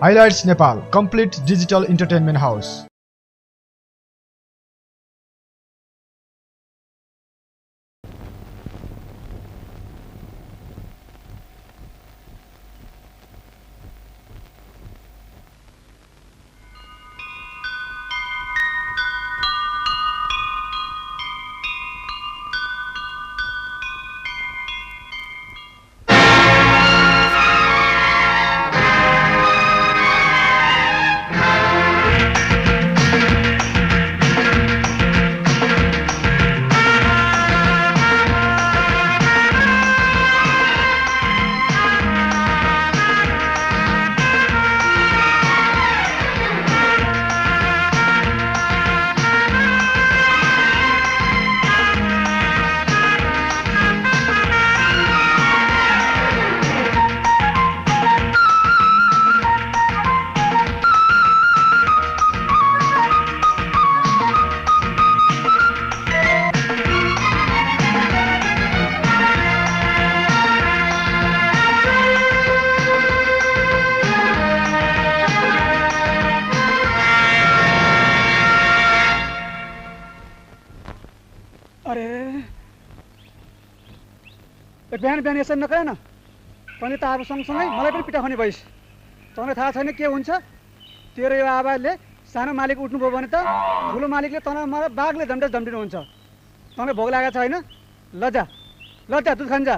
Highlights Nepal complete digital entertainment house. बिहान बिहान यसरी नकरेन तैँले त अब सँगसँगै मलाई पनि पिटाउने भइस्। तँलाई थाहा छैन के हुन्छ? तेरो यो आवाजले सानो मालिक उठ्नुभयो भने त ठुलो मालिकले तँलाई मलाई बाघले झम्टिनुहुन्छ। तँलाई भोग लागेको छ होइन? लजा लजा दुध खान्छ।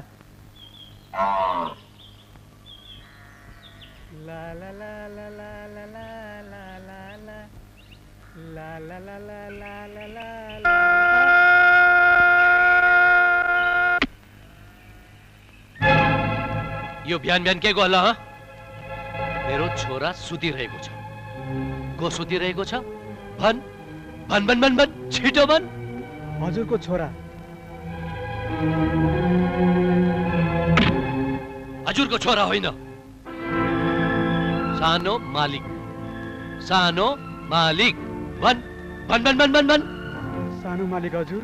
ला ला ला ला ला ला ला ला ला ला ला ला ला ला ला ला। यो बिहान बिहान के गल्ला? मेरो छोरा सुतिरहेको छ। को सुतिरहेको छ? भन भन भन भन भन छिटो भन। हजुरको छोरा। हजुरको छोरा होइन, सानो मालिक। सानो मालिक भन भन भन भन भन भन। सानो मालिक हजुर।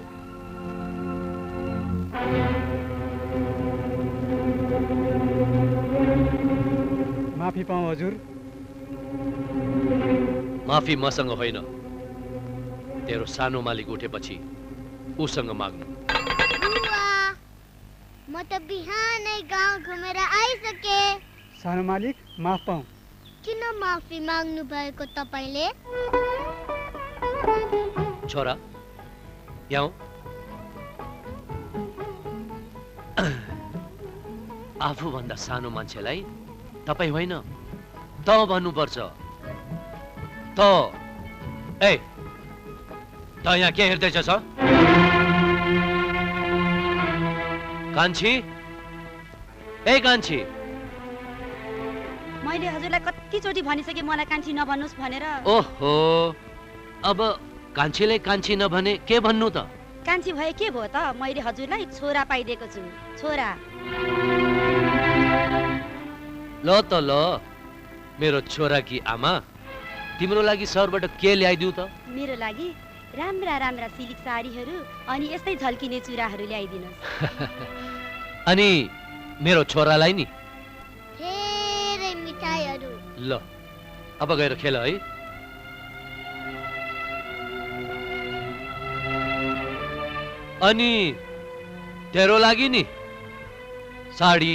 माफी पाऊँ हजुर। माफी मसँग होइन, तेरो सानो मालिक उठेपछि उसँग माग्नु। म त बिहानै गाउँ घुमेर आइसके। सानो मालिक माफ पाऊँ। किन माफी माग्नु भएको तपाईले? छोरा यहाँ आफूभन्दा सानो मान्छेलाई तपाईँ होइन त भन्नुपर्छ। त ए त यहाँ के हेर्दैछस्? कान्छी, ए कान्छी। मैले हजुरलाई कतिचोटि भनिसके मलाई कान्छी नभन्नुस् भनेर। ओहो, अब कान्छीले कान्छी नभने के भन्नु त? कान्छी भए के भयो त? मैले हजुरलाई छोरा पाइदिएको छु। छोरा। ल त ल, मेरो छोरा कि आमा, तिम्रो लागि सहरबाट के ल्याइदिउ त? मेरो लागि राम्रा राम्रा सिल्क साडीहरू अनि यस्तै झल्किने चुराहरू ल्याइदिनुस्। अनि मेरो छोरालाई नि धेरै मिठाईहरू। ल अब गएर खेल है। अनि तेरो लागि नि साडी,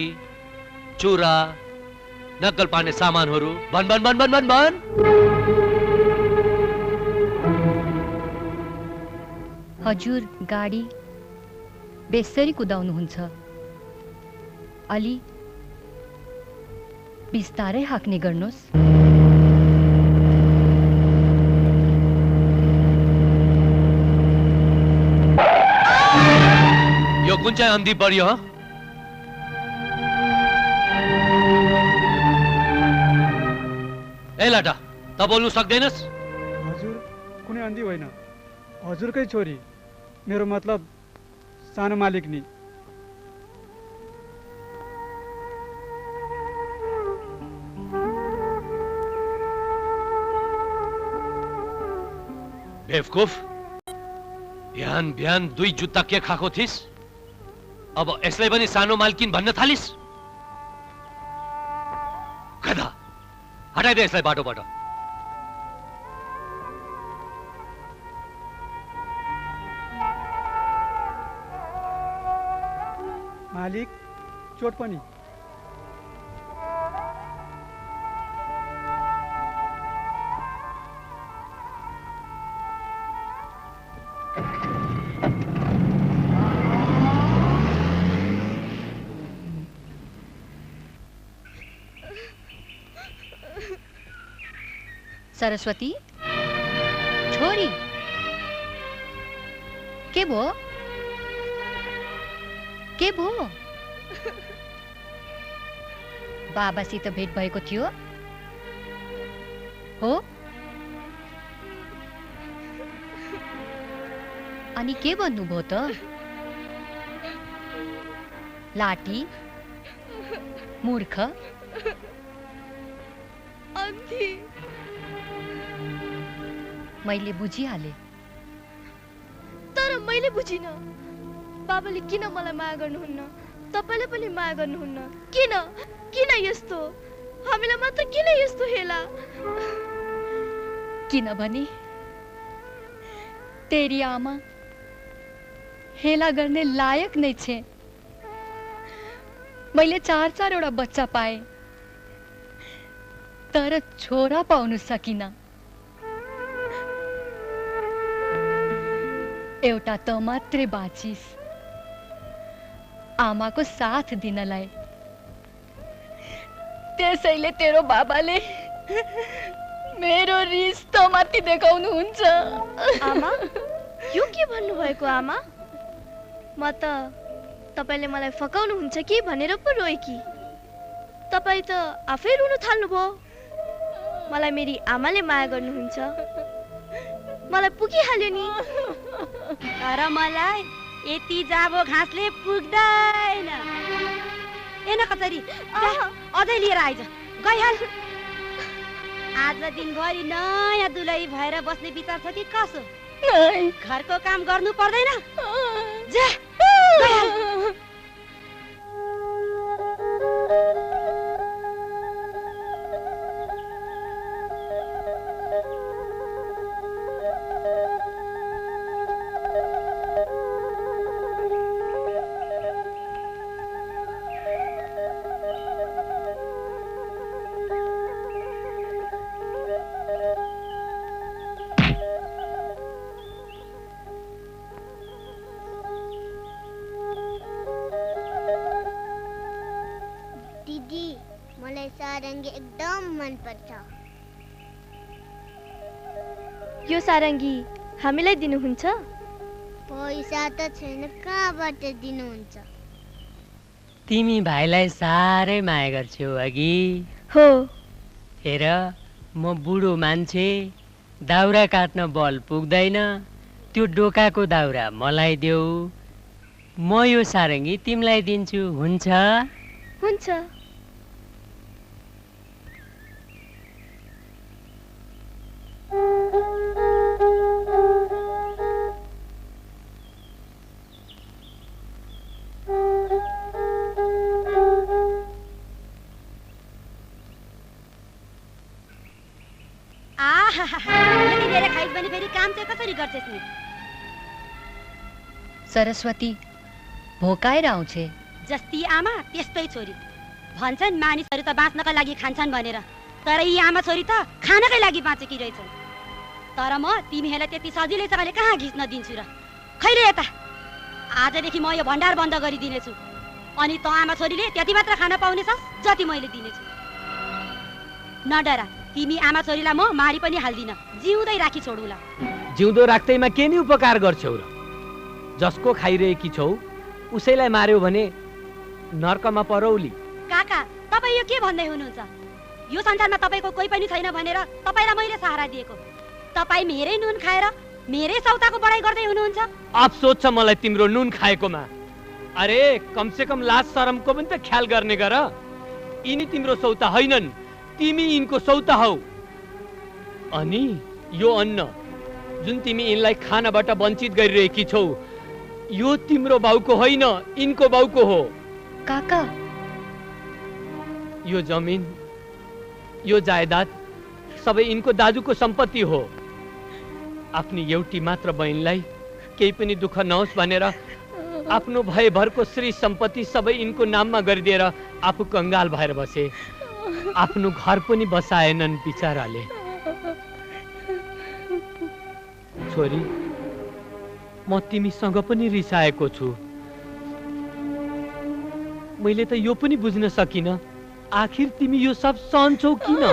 चुरा, नक्कल पार्ने सामानहरू। भन भन भन भन भन भन। हजुर गाडी बेसरी कुदाउनुहुन्छ। अलि बिस्तारै हाक्ने गर्नुहोस्। यो कुन चाहिँ अन्धी बढ्यो? ए लाटा, त बोल्नु सक्दैनस्? हजुर कुनै अन्धी होइन, हजुरकै छोरी। मेरो मतलब सानो मालिक नि। बेवकुफ, बिहान बिहान दुई जुत्ता के खाएको थिइस्? अब यसलाई पनि सानो मालकिन भन्न थालिस्? गधा, हटाइदे यसलाई बाटोबाट। मालिक चोट पनि। सरस्वती छोरी के भो बाबासित भेट भएको थियो हो? अनि के भन्नुभयो त? लाठी मूर्ख मैले बुझिहाले। तर मैले बुझिन। बाबाले किन मलाई माया गर्नुहुन्न? तपाईले पनि माया गर्नुहुन्न। किन किन यस्तो? हामीलाई मात्र किन यस्तो हेला? किनभने तेरी आमा हेला गर्ने लायक नै छे। मैले 4-4 बच्चा पाए तर छोरा पाउनु सकिन। एउटा त मात्रै बाँचिस आमाको साथ दिनलाई। त्यसैले तेरो बाबाले मेरो रिस त माथि देखाउनुहुन्छ। आमा यो के भन्नु भएको आमा? म त तपाईले मलाई फकाउनुहुन्छ कि भनेर पो रोए कि? तपाई त आफै रुन थाल्नुभयो। मलाई मेरी आमाले माया गर्नुहुन्छ। मलाई पुगिहाल्यो नि। तर मलाई यति जाबो घाँसले पुग्दैन। एन कचरी अझै लिएर आइज गइहाल। आज दिनभरि नयाँ दुलै भएर बस्ने विचार छ कि कसो? घरको काम गर्नु पर्दैन? जा गइहाल। सारंगी एकदम मन पर्छ। यो सारंगी हामीलाई दिनुहुन्छ? पैसा त छैन, कहाँबाट दिनुहुन्छ? तिमी भाइलाई साह्रै माया गर्छौ अघि। हो। हेर म बुढो मान्छे, दाउरा काट्न बल पुग्दैन। त्यो डोकाको दाउरा मलाई देऊ, म यो सारंगी तिमीलाई दिन्छु। हुन्छ? हुन्छ। सरस्वती भोकाएर आउँछे। जस्ती आमा त्यस्तै छोरी। भन्छन् मानिसहरू त बाँच्नका लागि खान्छन् भनेर, तर यी आमा छोरी त खानकै लागि बाँचेकी रहेछन्। तर म तिमीहरूलाई त्यति सजिलैसँगले कहाँ घिच्न दिन्छु र? खैरे यता, आजदेखि म यो भण्डार बन्द गरिदिनेछु। अनि त आमा छोरीले त्यति मात्र खान पाउनेछस् जति मैले दिनेछु। नडरा, तिमी आमा छोरीलाई म मारी पनि हाल्दिन, जिउँदै राखी छोडुला। जिउँदो राख्दैमा के नि उपकार गर्छौ र? जसको खाइरहेकी छौ उसैलाई मार्यो भने नर्कमा परौली। काका, तपाईँ यो के भन्दै हुनुहुन्छ? यो संसारमा तपाईँको कोही पनि छैन भनेर तपाईँलाई मैले सहारा दिएको। तपाईँ मेरै नुन खाएर मेरै सौताको बढाइ गर्दै हुनुहुन्छ। अफसोस छ मलाई तिम्रो नुन खाएकोमा। अरे कमसे कम लाज शरमको पनि त ख्याल गर्ने गर। यिनी तिम्रो सौता होइनन्, तिमी यिनको सौता हौ। अनि यो अन्न जुन तिमी यिनलाई खानबाट वञ्चित गरिरहेकी छौ, यो तिम्रो बाउको होइन, यिनको बाउको हो। काका, यो जमिन यो जायदाद सबै यिनको दाजुको सम्पत्ति हो। आफ्नी एउटी मात्र बहिनीलाई केही पनि दुःख नहोस् भनेर आफ्नो भयभरको श्री सम्पत्ति सबै यिनको नाममा गरिदिएर आफू कंगाल भएर बसे। आफ्नो घर पनि बसाएनन् बिचाराले। छोरी, म तिमीसँग पनि रिसाएको छु। मैले त यो पनि बुझ्न सकिन, आखिर तिमी यो सब सहन्छौ किन?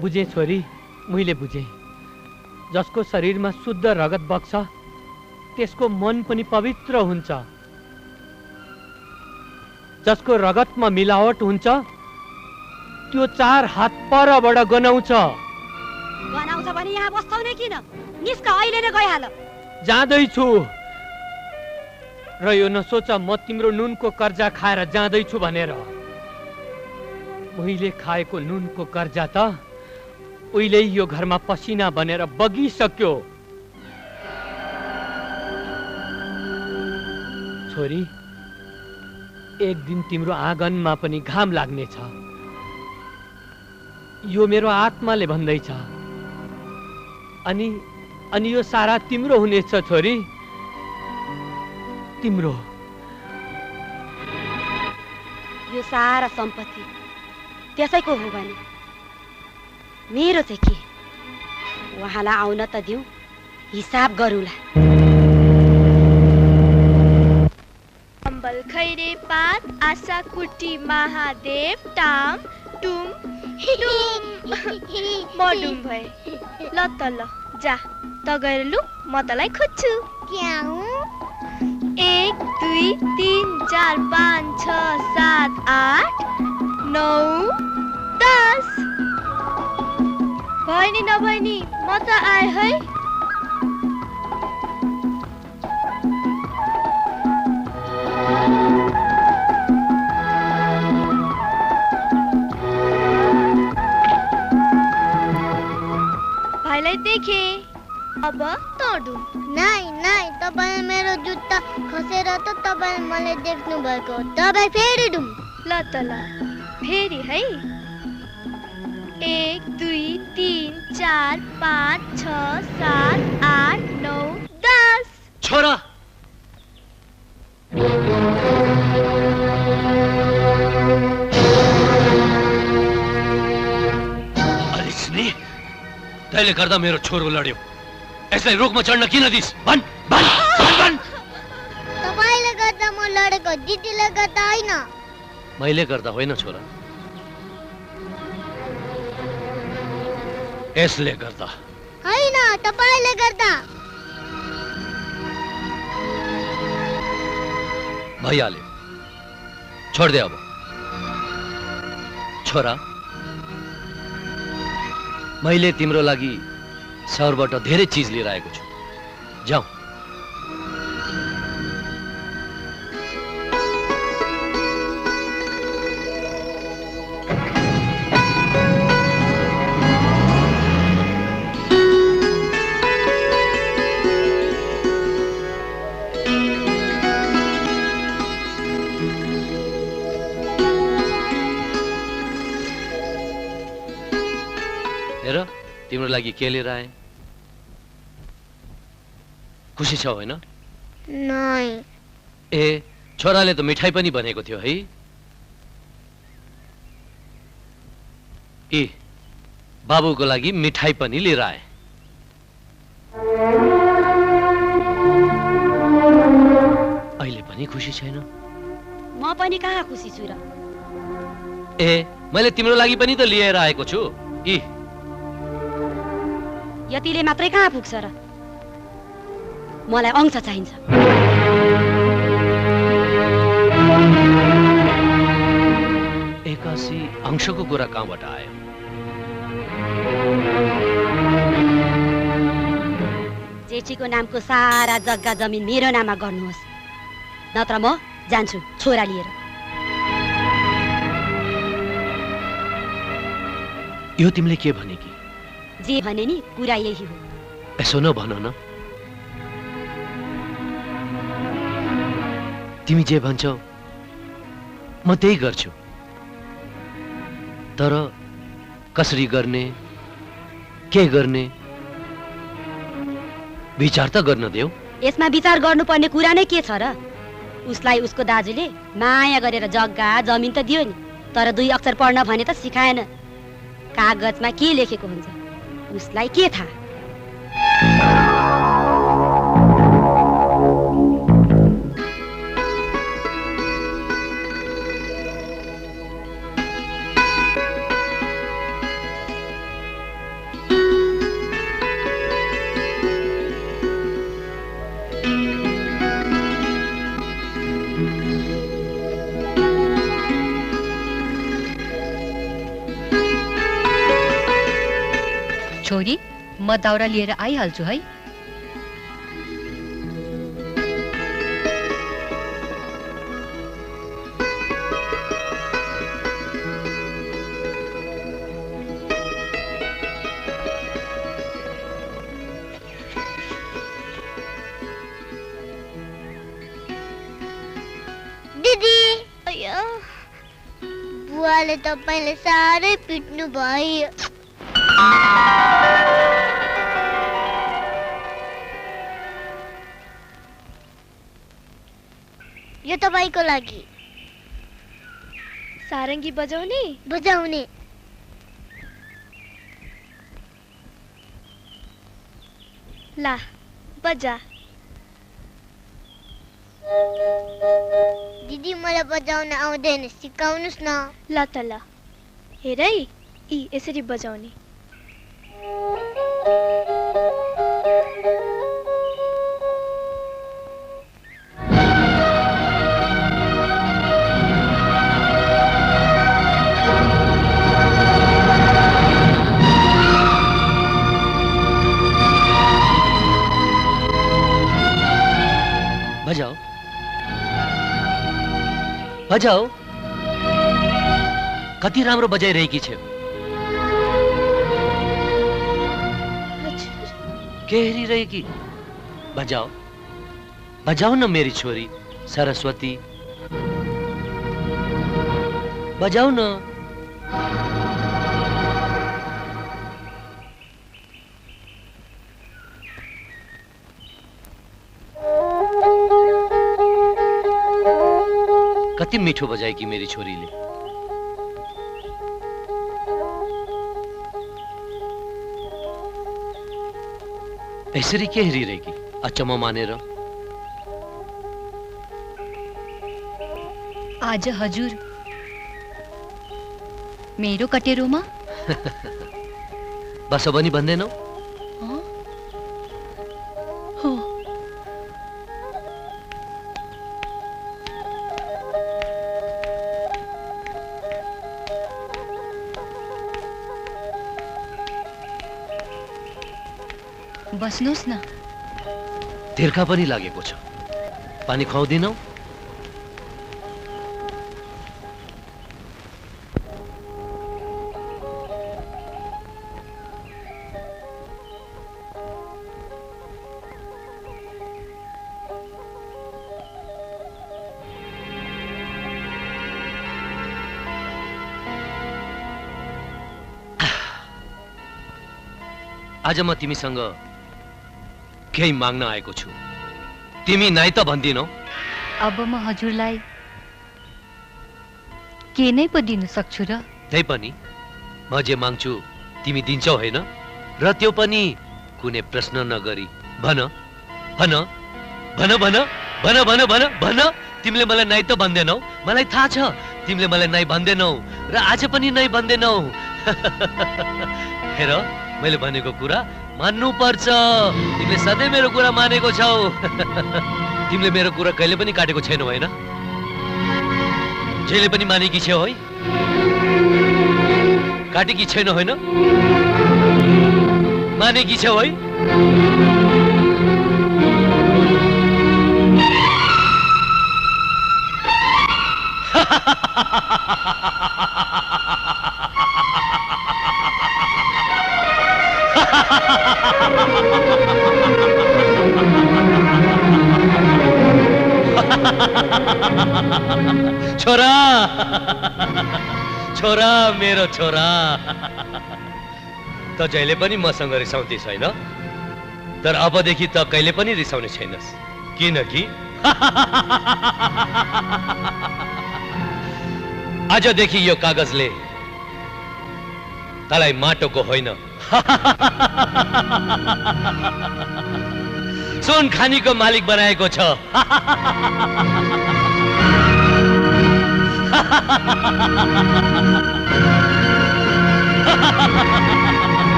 बुझे छोरी, मैले बुझे। जसको शरीरमा शुद्ध रगत बग्छ त्यसको मन पनि पवित्र हुन्छ। जसको रगतमा मिलावट हुन्छ त्यो 4 हात परबाट गनाउँछ। गनाउँछ भने यहाँ बस्छौ नै किन? निस्क, अहिले नै गइहाल। जाँदैछु। र यो नसोच म तिम्रो नुनको कर्जा खाएर जाँदैछु भनेर। मैले खाएको नुनको कर्जा त उहिले यो घरमा पसिना बनेर बगिसक्यो। छोरी, एक दिन तिम्रो आँगनमा पनि घाम लाग्नेछ। यो मेरो आत्माले भन्दैछ। अनि यो सारा तिम्रो हुनेछ छोरी, तिम्रो। यो सारा सम्पत्ति त्यसैको हो भने मेरो चाहिँ के? उहाँलाई आउन त दिउँ, हिसाब गरौँला। अम्बल खैरे पात आशा कुटी महादेव टाम टुम टुम म डुम भए। ल त ल जा त गएर लु, म तलाई खोज्छु। क्या हूँ? 1 2 3 4 5 6 7 8 9 10 बहिनी नबहिनी म त आए है। भाइलाई देखे, अब तोडु। नहीं नहीं, तपाईले मेरो जुत्ता खसेर त तपाईले मलाई देख्नु भएको। तपाईँ फेरि डुम। ल त ल फेरि है। 1 2 3 4 5 6 7 8 9 10 छोरा, अलिसनी, तैँले गर्दा मेरो छोरो लड्यो। यसलाई रोकमा चढ्न किन दिस? भन् भन् भन् भन्। तपाईले गर्दा म लडेको, दिदीले गर्दा होइन। मैले गर्दा होइन छोरा, यसले गर्दा। होइन, तपाईले गर्दा। भइहाल्यो, छोड दे अब। छोरा, मैले तिम्रो लागि सहरबाट धेरै चिज लिएर आएको छु। जाऊ। हेर, तिम्रो लागि के लिएर आए? खुसी छौ होइन? नहीं। ए, छोराले त मिठाई पनि भनेको थियो है। ए, बाबुको लागि मिठाई पनि लिएर आए। अहिले पनि खुसी छैन? म पनि कहाँ खुसी छु र? ए, मैले तिम्रो लागि पनि त लिएर आएको छु। यतिले मात्रै कहाँ पुग्छ र? मलाई अंश चाहिन्छ। एकासी अंशको कुरा कहाँबाट आयो? जेठीको नामको सारा जग्गा जमिन मेरो नाममा गर्नुहोस्, नत्र म जान्छु छोरा लिएर। यो तिमीले के भने कि? जे भने नि कुरा यही हो। यसो न भन न। तिमी जे भन्छौ म त्यही गर्छु, तर कसरी गर्ने, के गर्ने विचार त गर्न देऊ। यसमा विचार गर्नुपर्ने कुरा नै के छ र? उसलाई उसको दाजुले माया गरेर जग्गा जमिन त दियो नि, तर 2 अक्षर पढ्न भने त सिकाएन। कागजमा के लेखेको हुन्छ उसलाई के थाहा? छोरी, म दाउरा लिएर आइहाल्छु है। दिदी, बुवाले तपाईलाई साह्रै पिट्नु भयो। यो तपाईको लागि। सारङ्गी बजाउने? बजाउने। ला, बजा। दिदी, मलाई बजाउन आउँदैन, सिकाउनुस् न। ल त ल, हेर है, यी यसरी बजाउने। बजाओ बजाओ, कति राम्रो बजाइरहेकी छौ। के हेरिरहेकी? बजाओ बजाओ न मेरी छोरी सरस्वती, बजाओ न। कति मिठो बजाएकी मेरी छोरीले। यसरी के हेरिरहेकी अचम्म मानेर? आज हजुर मेरो कटेरोमा बस पनि भन्दैनौ? हो। बस्नुहोस् न। तिर्खा पनि लागेको छ, पानी खुवाउँदिनौ? आज म तिमीसँग केही माग्न आएको छु, तिमी नाइ त भन्दिनौ? अब म हजुरलाई के नै पो दिन सक्छु र? त्यही पनि म जे माग्छु तिमी दिन्छौ हैन? र त्यो पनि कुनै प्रश्न नगरी। भन भन भन भन भन भन भन भन, तिमीले मलाई नाइ त भन्दैनौ? मलाई थाहा छ तिमीले मलाई नाइ भन्दैनौ र आज पनि नाइ भन्दैनौ। हेर, मैले भनेको कुरा मान्नु पर्छ। तिमीले सधैँ मेरो कुरा मानेको छौ। तिमीले मेरो कुरा कहिले पनि काटेको छैनौ हैन? जहिले पनि मानेकी छौ है? काटेकी छैनौ हैन? मानेकी छौ है? छोरा छोरा मेरो छोरा त जहिले पनि मसँग रिसाउँदै छैन, तर अबदेखि त कहिले पनि रिसाउने छैनस्, किनकि आजदेखि यो कागजले तलाई माटोको होइन सुन खानीको मालिक बनाएको छ।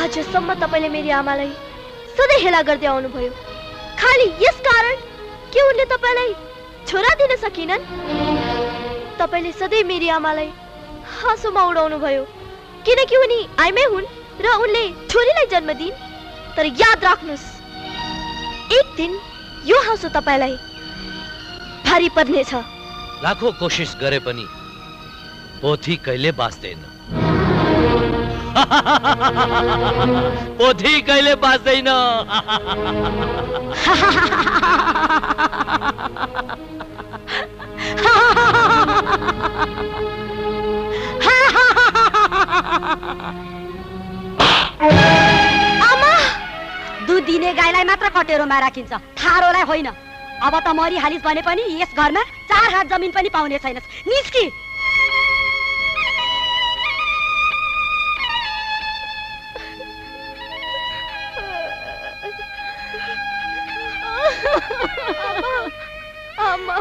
आजसम्म तपाईले मेरी आमालाई सधैँ हेला गर्दै आउनुभयो, खाली यस कारण कि उनले तपाईलाई छोरा दिन सकिनन्। तपाईले सधैँ मेरी आमालाई हाँसोमा उडाउनु भयो, किनकि उनी आइमै हुन् र उनले छोरीलाई जन्म दिइन्। तर याद राख्नुस्, एक दिन यो हाँसो तपाईलाई भारी पर्नेछ। लाखौं कोशिश गरे पनि पोथी कहिले बाँच्दैन, पोथी कहिले बाँच्दैन। आमा, दुध दिने गाईलाई मात्र कटेरोमा राखिन्छ, थारोलाई होइन। अब त मरिहालिस् भने पनि यस घरमा 4 हात जमिन पनि पाउने छैनस्। निस्की। आमा,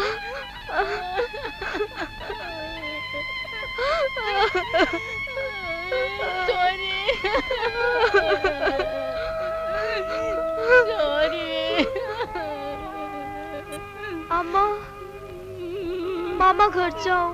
आमा, मामा घर जाऊ।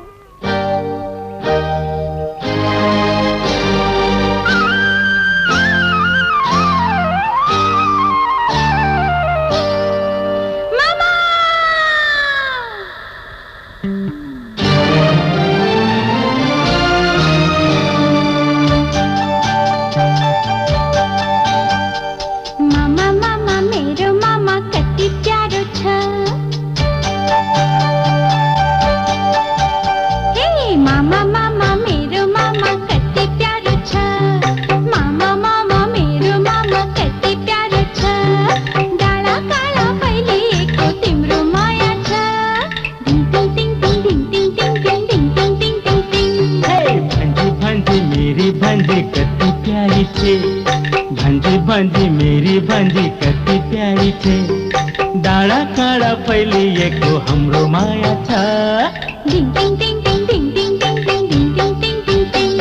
भांजी मेरी भांजी कति प्यारी छे, डाँडा काँडा फैलिएको हाम्रो माया छ। डिङ डिङ डिङ डिङ डिङ डिङ डिङ डिङ डिङ डिङ डिङ डिङ डिङ।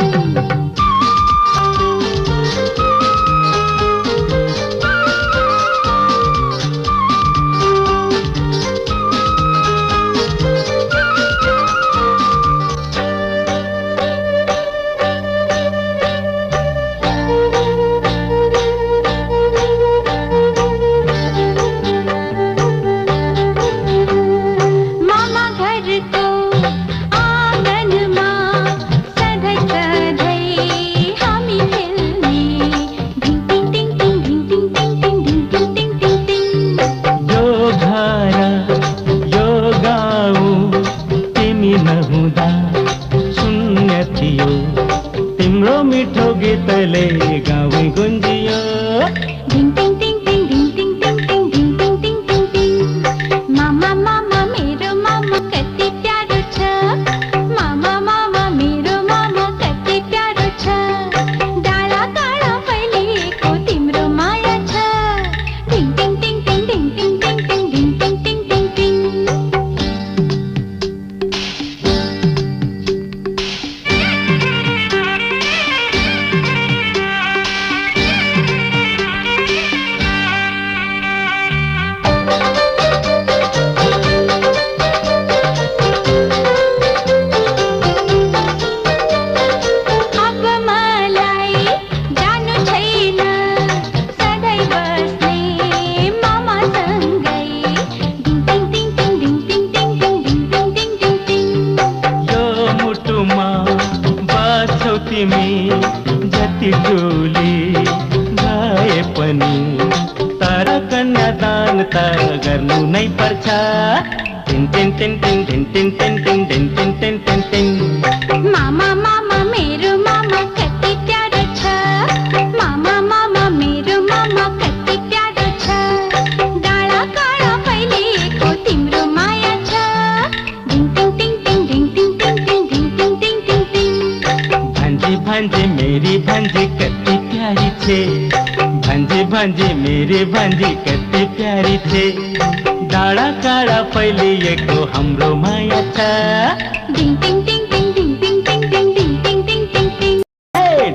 पर्छ टिन टिन टिन टिन टिन टिन टिन टिन टिन टिन टिन टिन टिन मामा मामा मेरो मामा कति प्यारो छ मामा मामा मेरो मामा कति प्यारो छ डाँडा काँडा फैलिएको तिम्रो माया छ टिङ टिङ टिङ टिङ टिङ टिङ टिङ टिङ टिङ टिङ टिङ टिङ भान्जी भान्जी मेरी भान्जी कति प्यारी छे भान्जी भान्जी मेरी भान्जी कति प्यारी छे डाँडा काँडा फैलिएको हाम्रो माया छ टिङ टिङ टिङ टिङ टिङ टिङ टिङ टिङ टिङ टिङ टिङ टिङ टिङ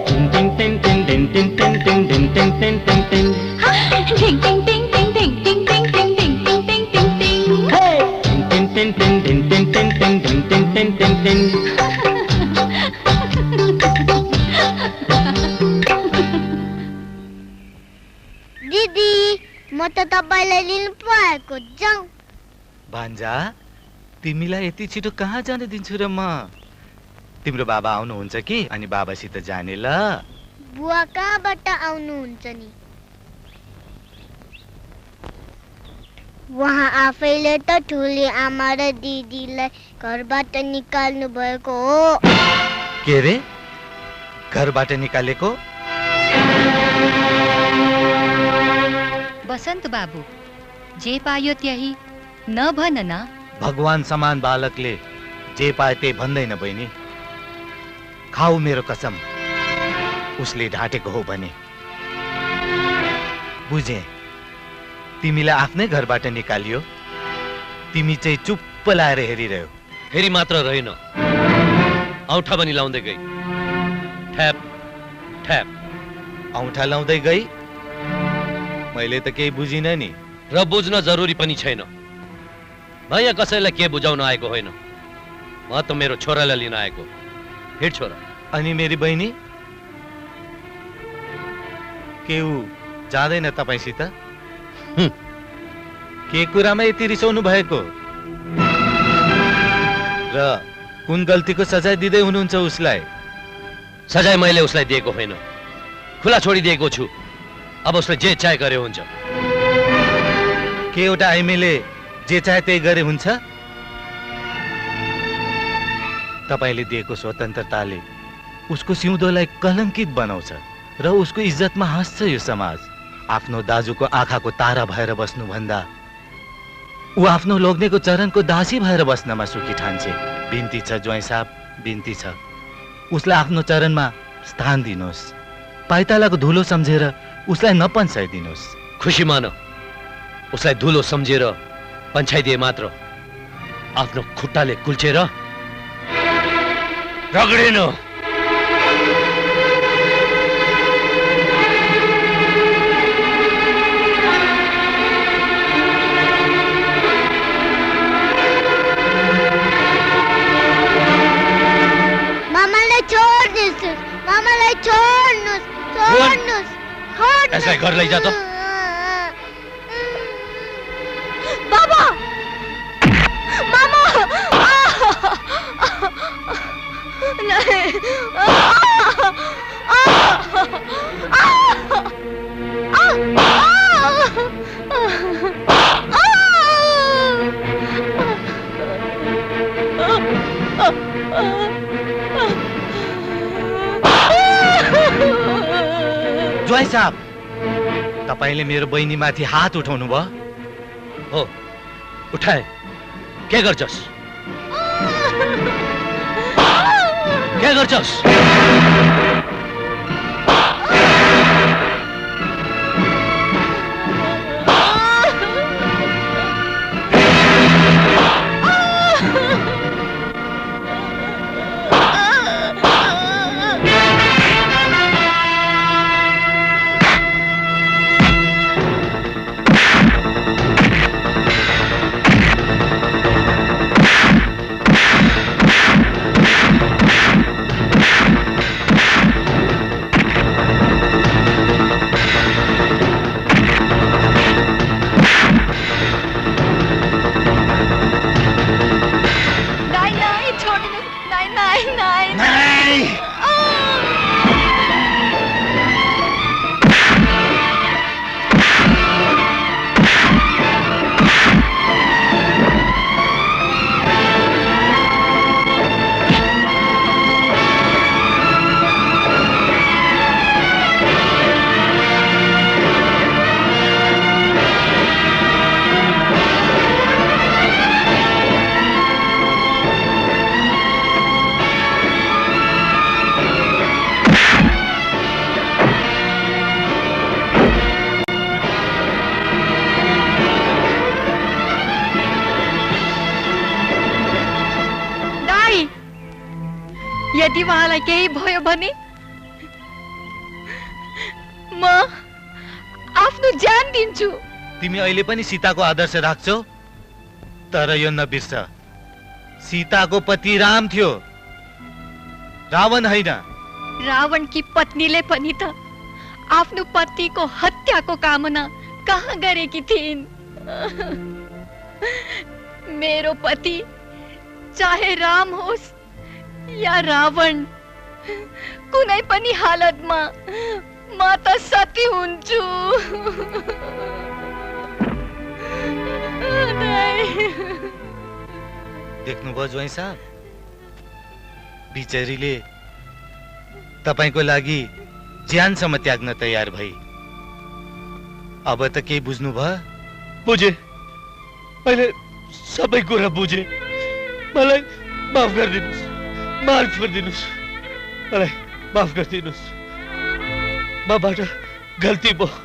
टिन टिन टिन टिन टिन टिन टिन टिन टिन टिन टिन टिन टिन टिङ टिङ टिङ टिङ टिङ टिङ टिङ टिङ टिङ टिङ टिङ टिङ टिङ टिन टिन टिन टिन टिन टिन टिन टिन टिन टिन टिन टिन दिदी म त तपाईलाई लिनु पो आएको जाऊ भान्जा तिमीलाई यति छिटो कहाँ जान दिन्छु र म तिम्रो बाबा आउनुहुन्छ कि अनि बाबासित जाने ल बुवा कहाँबाट आउनुहुन्छ नि उहाँ आफैले त ठुली आमा र दिदीलाई घरबाट निकाल्नु भएको हो के रे घरबाट निकालेको बसन्त बाबु जे पायो त्यही नभन न भगवान समान बालकले जे पाए त्यही भन्दैन बहिनी खाऊ मेरो कसम उसले ढाँटेको हो भने बुझे तिमीलाई आफ्नै घरबाट निकालियो तिमी चाहिँ चुप्प लाएर हेरिरह्यो फेरि मात्र रहेन औठा पनि लाउँदै गई ठ्याप ठ्याप औठा लाउँदै गई मैले त केही बुझिन नि र बुझ्न जरुरी पनि छैन भैया कसैलाई के बुझाउन आएको होइन म त मेरो छोरालाई लिन आएको हिँड छोरा अनि मेरी बहिनी के ऊ जाँदैन तपाईसित के कुरामा यति रिसाउनु भएको र कुन गल्तीको सजाय दिँदै हुनुहुन्छ उसलाई सजाय मैले उसलाई दिएको होइन खुला छोडिदिएको छु अब उसले जे चाहे गरे हुन्छ के एउटा आइमेले जे चाहे त्यही गरे हुन्छ तपाईले दिएको स्वतन्त्रताले उसको सिउँदोलाई कलङ्कित बनाउँछ र उसको इज्जतमा हाँस्छ यो समाज आफ्नो दाजुको आँखाको तारा भएर बस्नु भन्दा ऊ आफ्नो लोग्नेको चरणको दासी भएर बस्नमा सुखी ठान्छे बिन्ती छ ज्वाइँ साहब बिन्ती छ उसलाई आफ्नो चरणमा स्थान दिनुहोस् पाइतालाको धुलो सम्झेर उसलाई नपन्साइदिनुहोस् खुसी मान उसलाई धुलो सम्झेर पन्छाइदिए मात्र आफ्नो खुट्टाले कुल्चेर रगडेन मामालाई छोड्नुस् छोड्नुस् यसलाई घर लैजा त बाबा मामा नहीं ज्वाइँ साहब तपाईले मेरो बहिनी माथि हात उठाउनु भयो हो उठाए के गर्छस् के गर्छस् यदि उहाँलाई केही भयो भने म आफ्नो ज्यान दिन्छु। तिमी अहिले पनि सीताको आदर्श राख्छौ, तर यो नबिर्स, सीताको पति राम थियो, रावण होइन। रावणकी पत्नीले पनि त आफ्नो पतिको हत्याको कामना कहाँ गरेकी थिइन्। मेरो पति चाहे राम होस् या रावण, कुनै पनि हालतमा म त सती हुन्छु। देख्नुभयो ज्वाइँ साहब, बिचरीले तपाईको लागि ज्यानसम्म त्याग्न तयार भई। अब त के बुझ्नु भयो? बुझे, मैले सबै कुरा बुझे। मलाई माफ गरिदिनुस्, माफ गरिदिनुस्, मलाई माफ गरिदिनुस्। मबाट गल्ती भयो।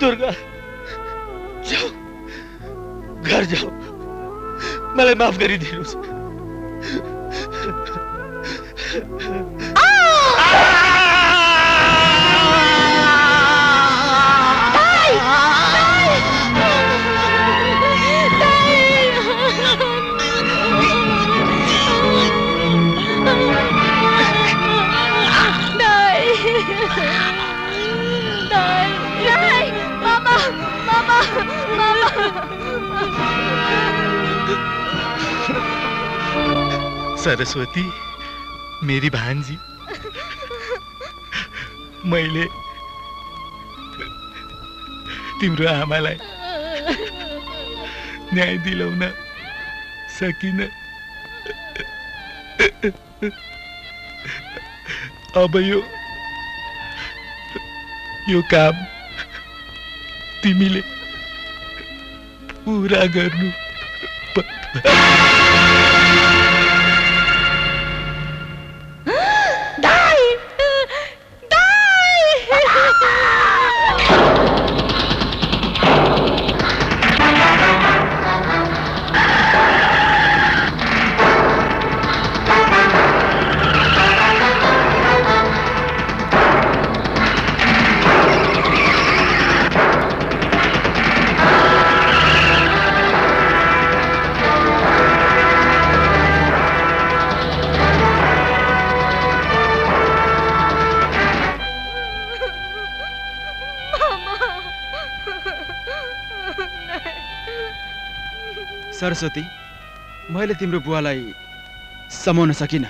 दुर्गा, जाओ, घर जाओ, मलाई माफ गरिदिनुस्। सरस्वती, मेरी भान्जी, मैले तिम्रो आमालाई न्याय दिलाउन सकिन। अब यो काम तिमीले पूरा गर्नु। सरस्वती, मैले तिम्रो बुवालाई समाउन सकिन।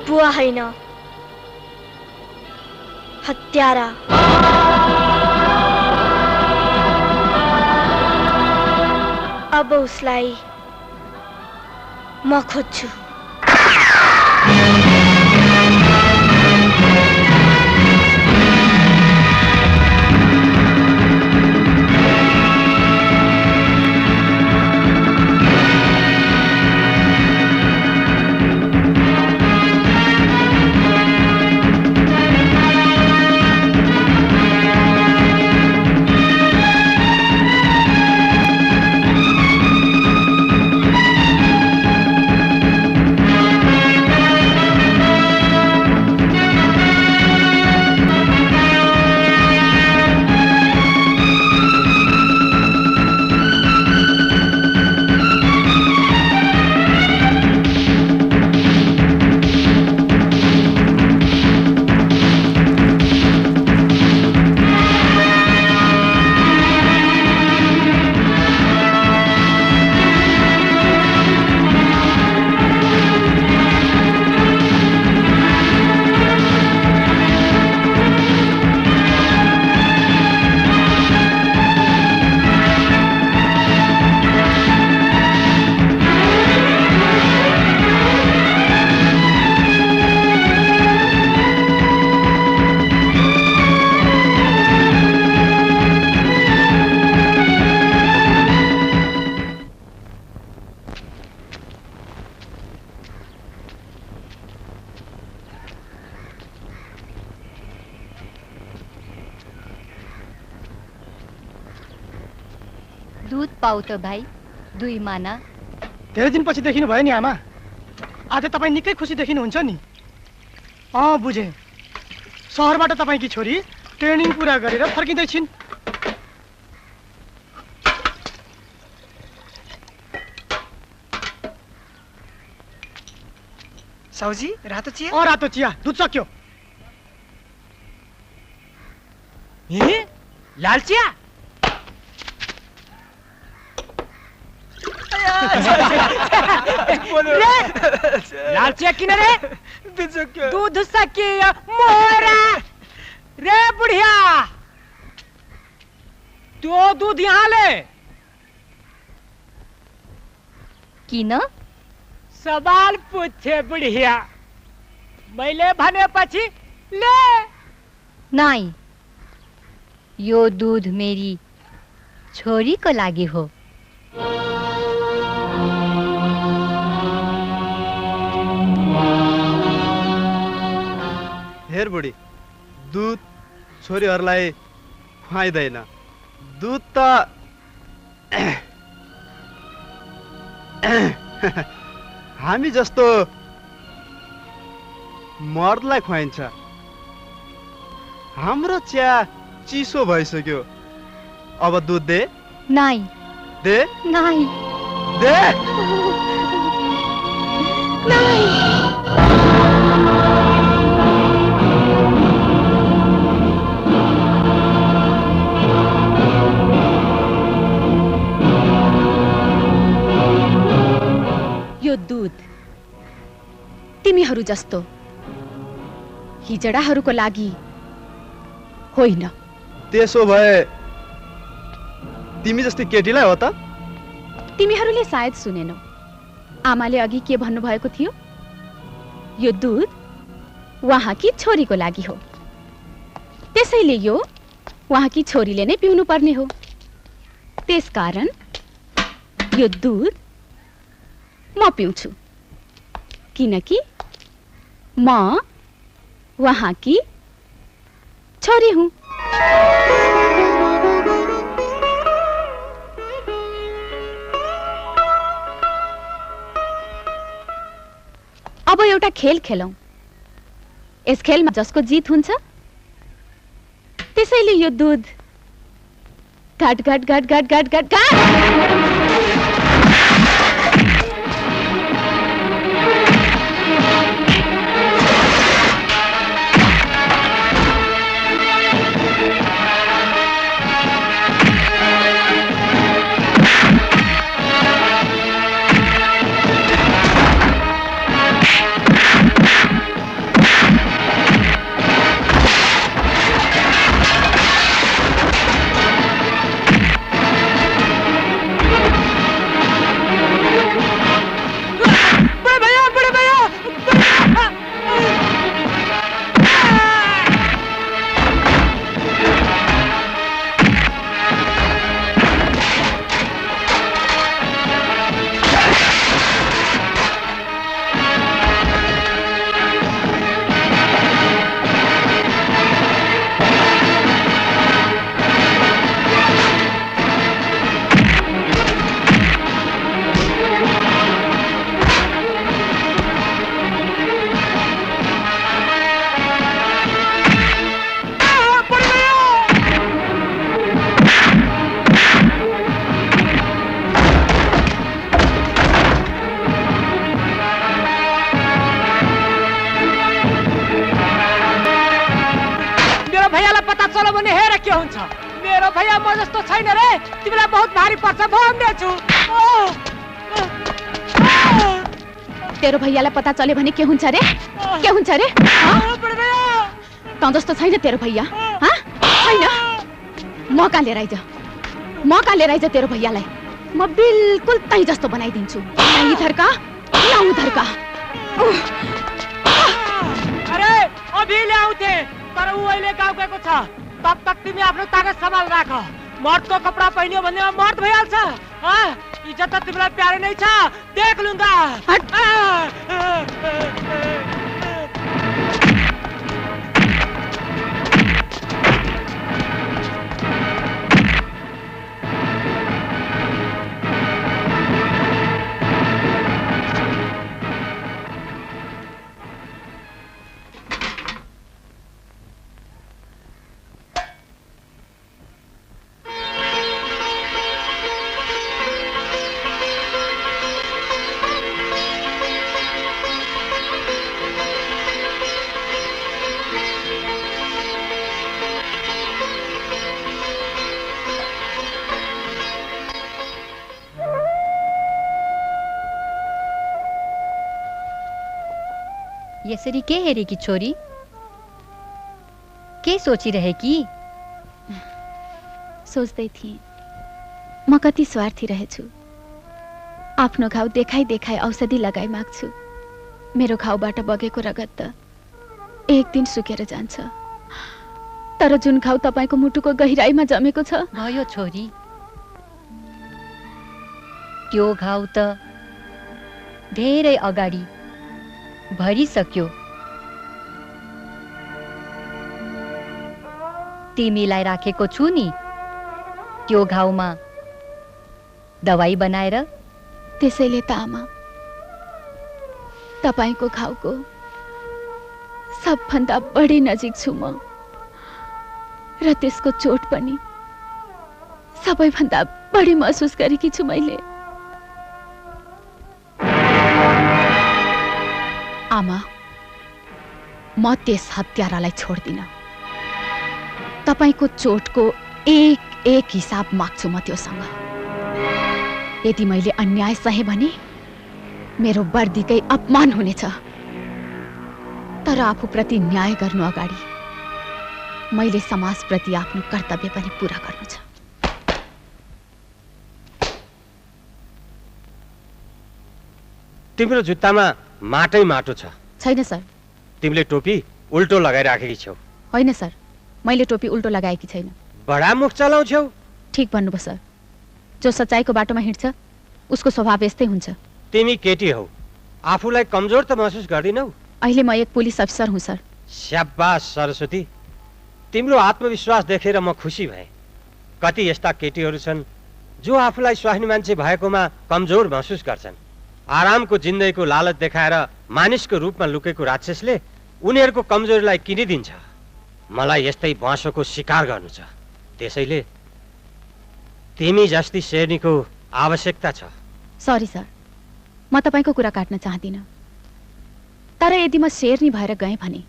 बुवा होइन, हत्यारा। अब उसलाई म खोज्छु। दुध पाऊ त भाइ 2 माना। धेरै दिनपछि देखिनु भयो नि आमा। आज तपाईँ निकै खुसी देखिनुहुन्छ नि। बुझेँ। सहरबाट तपाईँकी छोरी ट्रेनिङ पुरा गरेर फर्किँदैछिन्। साउजी रातो चिया? रातो चिया, दुध सक्यो। लाल चिया? लाल चिया किन रे? दूध सकियो मोरा रे बुढ़िया, तो दूध यहाँ ले। किन? सवाल पूछे बुढ़िया, मैले भनेपछि ले। नाइ, यो दूध मेरी छोरीको लागि हो। हेर बुढी, दूध छोरीहरूलाई खुवाइदैन। दूध त हामी जस्तो मर्दलाई खुवाइन्छ। हाम्रो चिया चिसो भइसक्यो, अब दूध दे। नाइ दे। नाइ दे। नाइ। यो दूध तिमीहरू जस्तो हिजडाहरूको लागि होइन। त्यसो भए तिमी जस्तै केटीलाई हो त? तिमीहरूले सायद सुनेनौ, आमाले अघि के भन्नुभएको थियो? यो दूध उहाँकी छोरीको लागि हो, त्यसैले यो उहाँकी छोरीले नै पिउनु पर्ने हो। त्यसकारण यो दूध म पिउँछु, किनकि म उहाँकी छोरी हुँ। अब एउटा खेल खेलौं। यस खेलमा जसको जित हुन्छ त्यसैले यो दूध घट घट घट घट घट घट घट। मेरो भैया म जस्तो छैन रे, तिमीलाई बहुत भारी पर्छ भन्दैछु। तेरो भैयालाई पता चल्यो भने के हुन्छ रे? के हुन्छ रे? तँ जस्तो छैन तेरो भैया, छैन? मौका लिएर आइज, मौका लिएर आइज तेरो भैयालाई। म बिल्कुल तै जस्तो बनाइदिन्छु। न इधर का न उधर का। अरे अभी ल्याउँथे, तर ऊ अहिले गाउँ गएको छ। तब तक तिमी आफ्नो ताकत सम्हाल राख। मर्दको कपडा पहिन्यो भने मर्द भइहाल्छ। इज्जत त तिमीलाई प्यारे नै छ, देख लुंगा। यसरी के हेरेकी छोरी? के सोचिरहेकी? सोच्दै थिएँ म कति स्वार्थी रहेछु। आफ्नो घाउ देखाइ देखाइ औषधि लगाइ माग्छु। मेरो घाउबाट बगेको रगत त एक दिन सुकेर जान्छ, तर जुन घाउ तपाईको मुटुको गहिराईमा जमेको छ। भयो छोरी, त्यो घाउ त धेरै अगाडि भरिसक्यो। तिमीलाई राखेको छु नि त्यो घाउमा दवाई बनाएर। त्यसैले त आमा, तपाईको घाउको सबभन्दा बढी नजिक छु म, र त्यसको चोट पनि सबैभन्दा बढी महसुस गरेकी छु मैले। आमा, म त्यस हत्यारालाई छोड्दिन। तपाईको चोटको एक एक हिसाब माग्छु म त्योसँग। यदि मैले अन्याय सहे भने मेरो वर्दीकै अपमान हुनेछ, तर आफूप्रति न्याय गर्नु अगाडि मैले समाजप्रति आफ्नो कर्तव्य पनि पूरा गर्नु छ। तिम्रो जुत्तामा माटै माटो छ। छैन सर। तिमीले टोपी उल्टो लगाइराखेकी छौ। होइन सर, मैले टोपी उल्टो लगाएकी छैन। बडा मुख चलाउँछौ। ठीक भन्नुभयो सर। जो सच्चाइको बाटोमा हिँड्छ उसको स्वभाव यस्तै हुन्छ। तिमी केटी हौ, आफूलाई कमजोर त महसुस गर्दिनौ। अहिले म एक पुलिस अफिसर हुँ सर। स्याबास सरस्वती, तिम्रो आत्मविश्वास देखेर म खुसी भएँ। कति यस्ता केटीहरू छन् जो आफूलाई स्वास्नी मान्छे भएकोमा कमजोर महसुस गर्छन्। आरामको जिन्दगीको लालच देखाएर मानिसको रूपमा लुकेको राक्षसले उनीहरूको कमजोरीलाई किनिदिन्छ। मलाई यस्तै बाँसोको शिकार गर्नु छ, त्यसैले तिमी जस्ती शेर्नीको आवश्यकता छ। सरी सर, म तपाईको कुरा काट्न चाहदिन, तर यदि म शेर्नी भएर गएँ भने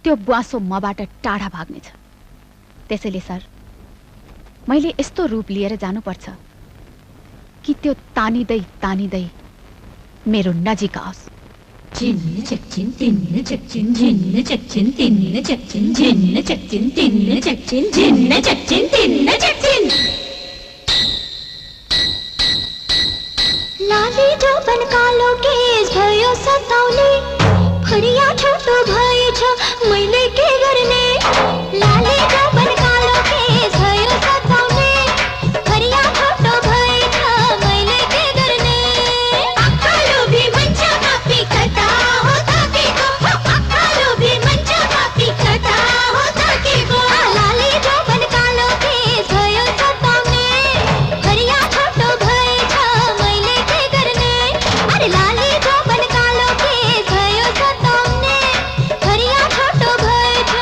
त्यो ब्वासो मबाट टाढा भाग्नेछ। त्यसैले सर, मैले यस्तो रूप लिएर जानुपर्छ कि त्यो तानिँदै तानिँदै मेरो नजिक आओस्। झिन्न चकचिन तिन्न चकचिन झिन्न चकचिन तिन्न चकचिन झिन्न चकचिन तिन्न चकचिन झिन्न चकचिन तिन्न चकचिन। लाली जोबन कालो केस भयो सताउने, फरिया छोटो भएछ मैले के गर्ने। लाली जोबन कालो केस भयो सताउने, फरिया छोटो भएछ मैले के गर्ने। अक्कालो भी मन्छ मापी कता हो ताकेको, अक्कालो भी मन्छ मापी कता हो ताकेको। लाली जोबन कालो केस भयो सताउने, फरिया छोटो भएछ मैले के गर्ने। अरे लाली जोबन कालो केस भयो सताउने, फरिया छोटो भएछ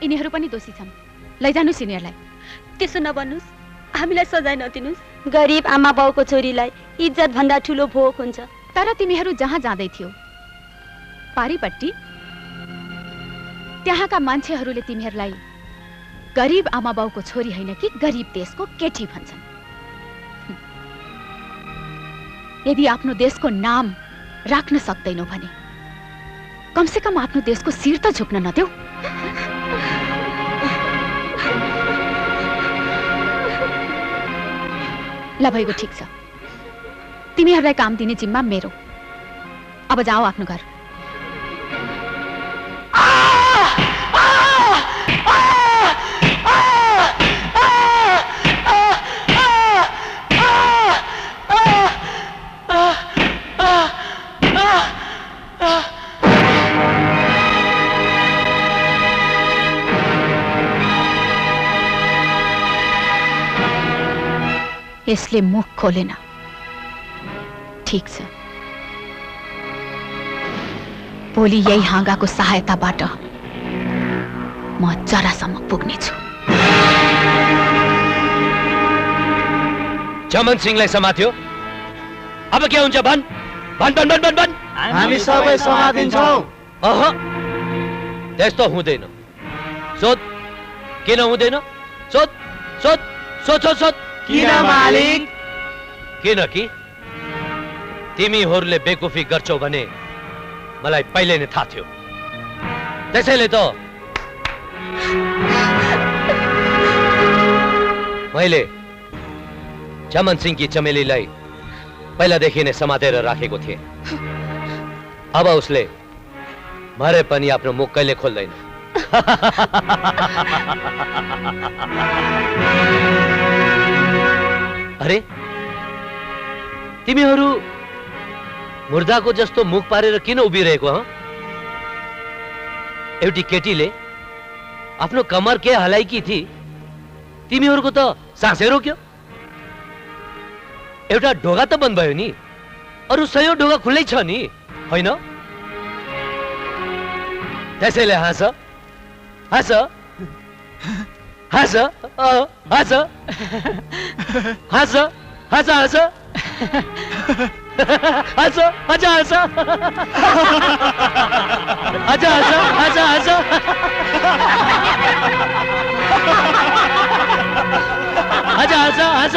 यिनीहरू पनि दोषी छन्। लैजानुस् यिनीहरूलाई। त्यसो नबन्नुस्, हामीलाई सजाय नदिनुस्। गरिब आमा बाउको छोरीलाई इज्जत भन्दा ठुलो भोक हुन्छ। तर तिमीहरू जहाँ जाँदै थियौ पारीपट्टि, त्यहाँका मान्छेहरूले तिमीहरूलाई गरिब आमा बाउको छोरी होइन कि गरिब देशको केटी भन्छन्। यदि आफ्नो देशको नाम राख्न सक्दैनौ भने कमसेकम आफ्नो देशको शिर त झुक्न नदेऊ। ल भइगयो, ठिक छ। तिमीहरूलाई काम दिने जिम्मा मेरो। अब जाओ आफ्नो घर। यसले मुख खोलेन। ठीक छ, भोलि यही हाँगाको सहायताबाट म जरासम्म पुग्नेछु। चमन सिंहलाई समात्यो, अब के हुन्छ भन भन भन भन भन भन। हामी सबै समातिन्छौँ। त्यस्तो हुँदैन। सोध, किन हुँदैन? सोध सोध सोध सोध सोध। किन मालिक? किनकि तिमीहरूले बेकुफी गर्छौ भने मलाई पहिले नै थाहा थियो। त्यसैले त मैले चमन सिंहकी चमेलीलाई पहिलादेखि नै समातेर राखेको थिएँ। अब उसले मरे पनि आफ्नो मुख कहिले खोल्दैन। अरे तिमीहरू मुर्दाको जस्तो मुख पारेर किन उभिरहेको? एउटी केटीले आफ्नो कमर के हलाइकी थी, तिमीहरूको त सासै रोक्यो। एउटा ढोगा त बन्द भयो नि, अरू 100 ढोगा खुल्लै छ नि, होइन? त्यसैले हाँस हाँस हाँस हाँस हाँस हाँस हाँस हाँस अझ हाँस अझ हाँस हाँस हाँस अझ हाँस हाँस।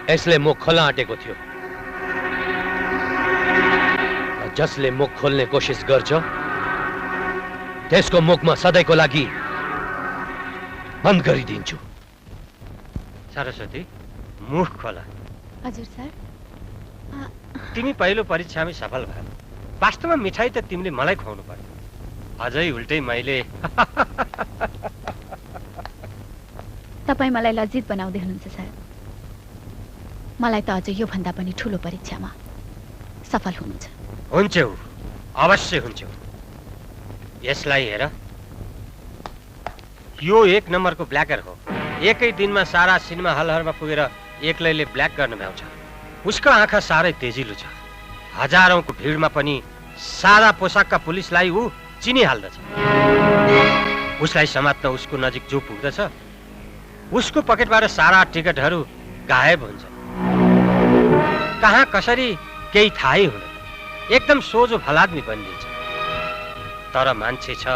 यसले मुख खोल्न आँटेको थियो। जसले मुख खोल्ने कोसिस गर्छ त्यसको मुखमा सधैँको लागि बन्द गरिदिन्छु। सरस्वती, मुख खोला। हजुर सर। तिमी पहिलो परीक्षामै सफल भयो। वास्तवमा मिठाई त तिमीले मलाई खुवाउनु पर्यो। अझै उल्टै मैले। तपाईँ मलाई लज्जित बनाउँदै हुनुहुन्छ सर। मलाई त अझै यो भन्दा पनि ठुलो परीक्षामा सफल हुनुहुन्छ। हुन्छौ, अवश्य हुन्छौ। यसलाई हेर, यो 1 नम्बरको ब्ल्याकर हो। एकै दिनमा सारा सिनेमा हलहरूमा पुगेर एक्लैले ब्ल्याक गर्न भ्याउँछ। उसको आँखा साह्रै तेजिलो छ। हजारौंको भिडमा पनि सादा पोसाकका पुलिसलाई ऊ चिनिहाल्दछ। उसलाई समात्न उसको नजिक जो पुग्दछ उसको पकेटबाट सारा टिकटहरू गायब हुन्छ। कहाँ कसरी केही थाहै हुँदैन। एकदम सोझो भलादमी बनिदिन्छ। तर मान्छे छ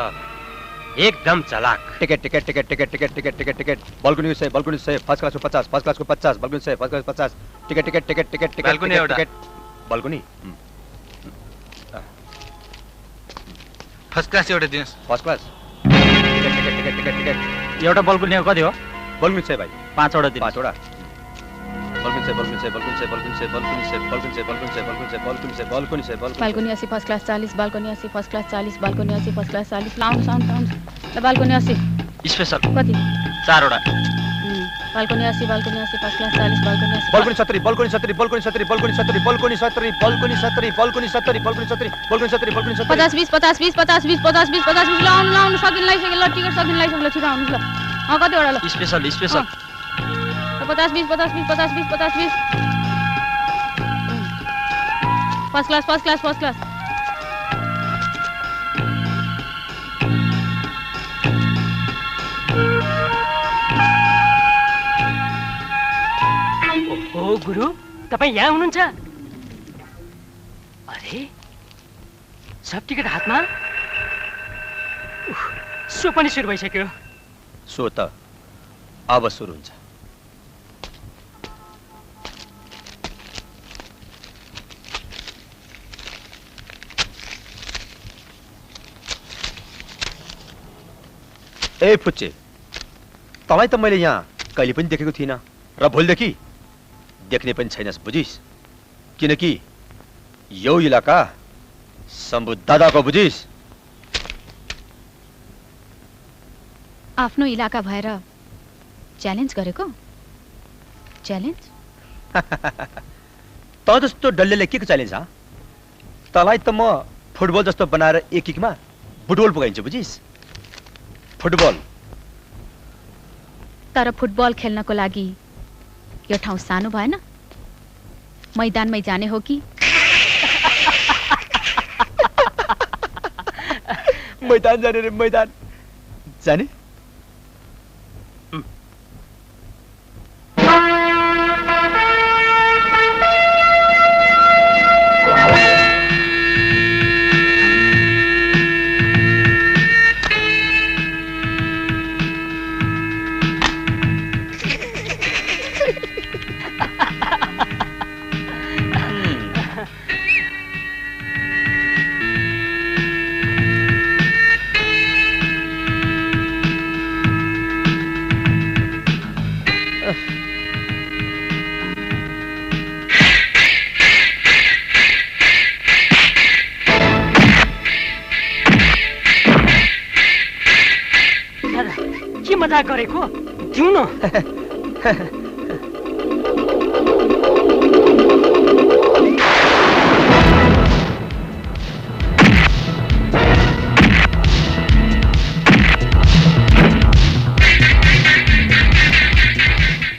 एकदम चलाक। Ticket ticket ticket ticket ticket ticket ticket ticket balcony से फर्स्ट क्लास को 50 फर्स्ट क्लास को 50 बालकनी से first class 50 ticket ticket ticket ticket ticket balcony ticket balcony first class एउटा दिनुस्। First class ticket ticket ticket ticket ticket एउटा balcony कति हो? Balcony से भाइ 5 वटा दिनु। 5 वटा बालकनी से बालकनी से बालकनी से बालकनी से बालकनी से बालकनी से बालकनी से बालकनी से बालकनी से बालकनी से balcony 80 first class 40 balcony 80 first class 40 balcony 80 first class 40 लाउन्ड साउन्ड साउन्ड बालकनी 80 स्पेशल कति? 4 वटा। Balcony 80 balcony 80 first class 40 balcony 80 balcony 70 balcony 70 balcony 70 balcony 70 balcony 70 balcony 70 balcony 70 balcony 70 balcony 70 balcony 70 50 20 50 20 50 20 50 20 50 20 लाउन लाउन सकिन लाइसक्यो ल टिकट सकिन लाइसक्यो ल छिटो आउनुस् ल कतिवटा ल special special 50 20 50 20 50 20 50 20 first class first class first class ओ गुरु तपाईँ यहाँ हुनुहुन्छ अरे सब टिकट हातमा सो पनि सुरु भइसक्यो सो त अब सुरु हुन्छ ए फुच्चे तँलाई त मैले यहाँ कहिले पनि देखेको थिइनँ र भोलिदेखि देख्ने पनि छैनस् बुझिस् किनकि यो इलाका शम्भु दादाको बुझिस् आफ्नो इलाका भएर च्यालेन्ज गरेको च्यालेन्ज त जस्तो डल्लेले के च्यालेन्ज हा तँलाई त म फुटबल जस्तो बनाएर एक किकमा फुटबल पुगाइन्छु बुझिस् फुटबल तर फुटबल खेल्नको लागि यो ठाउँ सानो भएन मैदानमै जाने हो कि मैदान जाने रे मैदान जाने मजाक गरेको दिउ न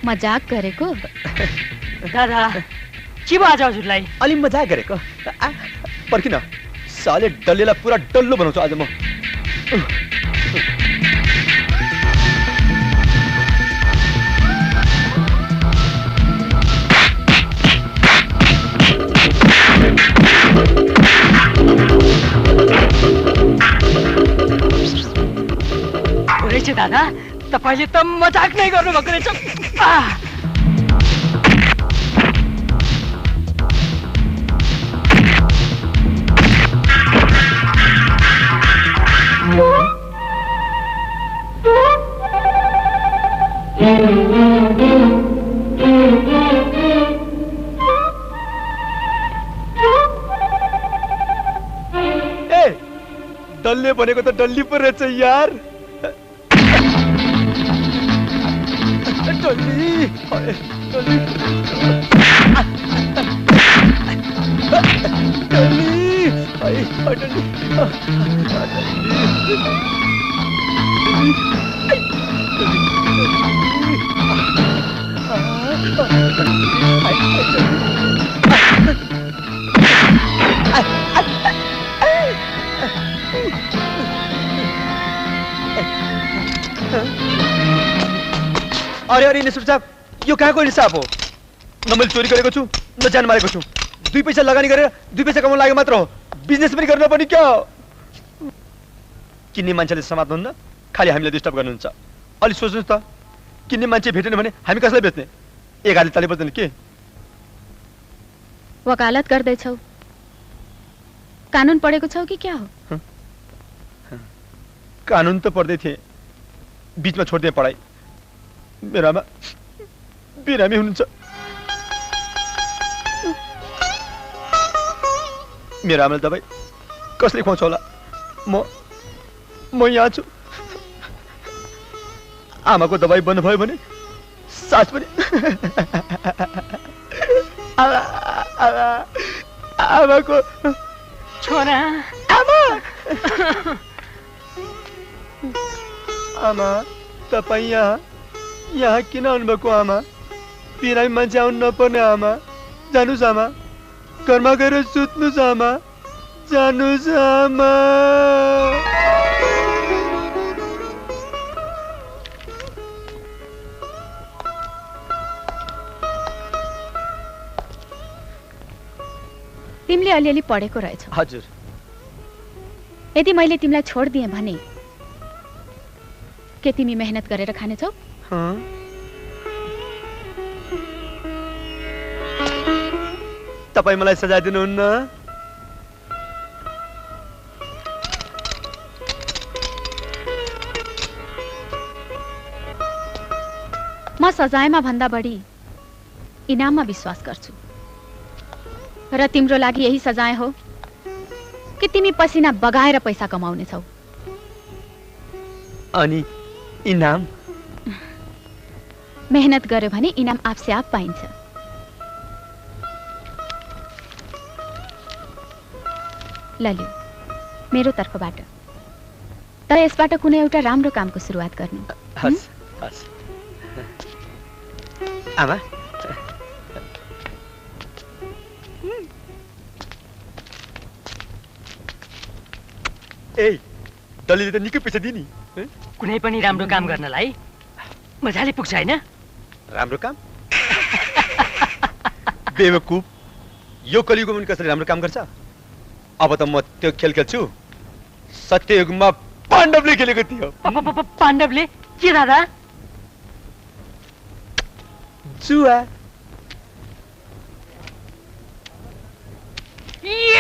मजाक गरेको दादा के भयो आज हजुरलाई अलि मजाक गरेको पर्खिन साले डल्लेलाई पुरा डल्लो बनाउँछु आज म रहेछ दादा तपाईले त मजाक नै गर्नु भएको रहेछ ए डल्ले भनेको त डल्ली पो रहेछ यार डल्ली डल्ली अरे अरे इन्स्पेक्टर साहब यो कहाँको हिसाब हो न मैले चोरी गरेको छु न जान मारेको छु 2 पैसा लगानी गरेर 2 पैसा कमाउन लाग्यो मात्र हो बिजनेस पनि गर्न पनि क्या किन्ने मान्छेले समात्नुहुन्न खालि हामीलाई डिस्टर्ब गर्नुहुन्छ अलि सोच्नुहोस् त किन्ने मान्छे भेटेन भने हामी कसलाई बेच्ने एक हातले ताली बज्दैन के वकालत गर्दैछौ कानुन पढेको छौ कि क्या हो कानुन त पढ्दै थिए बीचमा छोड्दिए पढाइ मेरा आमा बिरामी हुनुहुन्छ मेरा आमाले दबाई कसले खुवाउँछ होला म यहाँ छु आमाको दबाई बन्द भयो भने सास पनि आमाको छोरा आमा आमा तपाईँ यहाँ किन आउनुभएको आमा? बिरामी मान्छे आउनु नपर्ने आमा। जानुस् आमा, घरमा गएर सुत्नुस् आमा, जानुस् आमा। तिमीले अलिअलि पढेको रहेछौ। हजुर। यदि मैले तिमीलाई छोडिदिएँ भने के तिमी मेहनत गरेर खानेछौ? तपाईँ मलाई सजाय दिनुहुन्न? म सजायमा भन्दा बढी इनाममा विश्वास गर्छु। र तिम्रो लागि यही सजाय हो कि तिमी पसिना बगाएर पैसा कमाउनेछौ। अनि इनाम? मेहनत गर्यो भने इनाम आपसे आप पाइन्छ। लल्यू, मेरो तर्फबाट तर यसबाट कुनै एउटा राम्रो कामको सुरुवात गर्नु। हस् हस् आमा। ए दलिले त निकै पैसा दिनी। कुनै पनि राम्रो काम गर्नलाई मजाले पुग्छ हैन? राम्रो काम? बेवकुफ, यो कलियुगमा पनि कसरी राम्रो काम गर्छ? अब त म त्यो खेल खेल्छु सत्ययुगमा पाण्डवले खेलेको थियो। पाण्डवले के दादा? जुवा।